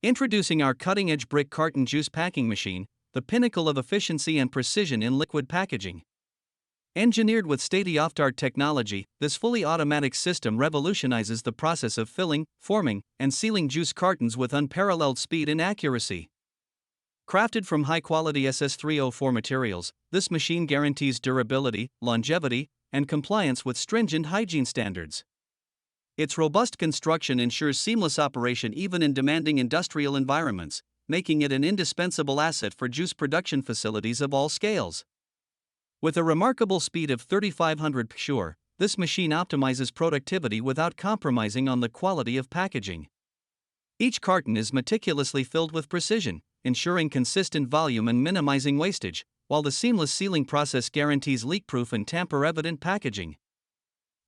Introducing our cutting-edge brick carton juice packing machine, the pinnacle of efficiency and precision in liquid packaging. Engineered with state-of-the-art technology, this fully automatic system revolutionizes the process of filling, forming, and sealing juice cartons with unparalleled speed and accuracy. Crafted from high-quality SS304 materials, this machine guarantees durability, longevity, and compliance with stringent hygiene standards. Its robust construction ensures seamless operation even in demanding industrial environments, making it an indispensable asset for juice production facilities of all scales. With a remarkable speed of 3500 pshur, this machine optimizes productivity without compromising on the quality of packaging. Each carton is meticulously filled with precision, ensuring consistent volume and minimizing wastage, while the seamless sealing process guarantees leak-proof and tamper-evident packaging.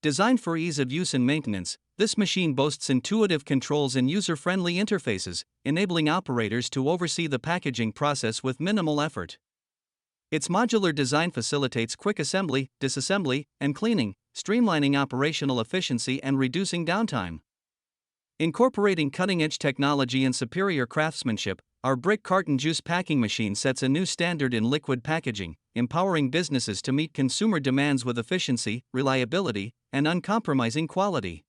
Designed for ease of use and maintenance, this machine boasts intuitive controls and user-friendly interfaces, enabling operators to oversee the packaging process with minimal effort. Its modular design facilitates quick assembly, disassembly, and cleaning, streamlining operational efficiency and reducing downtime. Incorporating cutting-edge technology and superior craftsmanship, our brick carton juice packing machine sets a new standard in liquid packaging, empowering businesses to meet consumer demands with efficiency, reliability, and uncompromising quality.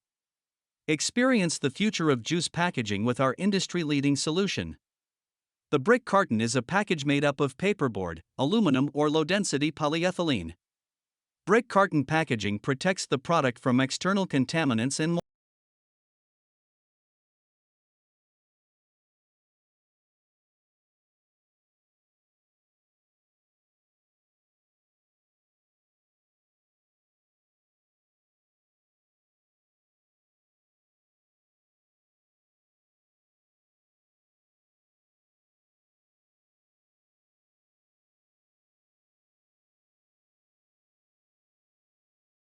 Experience the future of juice packaging with our industry-leading solution. The brick carton is a package made up of paperboard, aluminum, or low-density polyethylene. Brick carton packaging protects the product from external contaminants and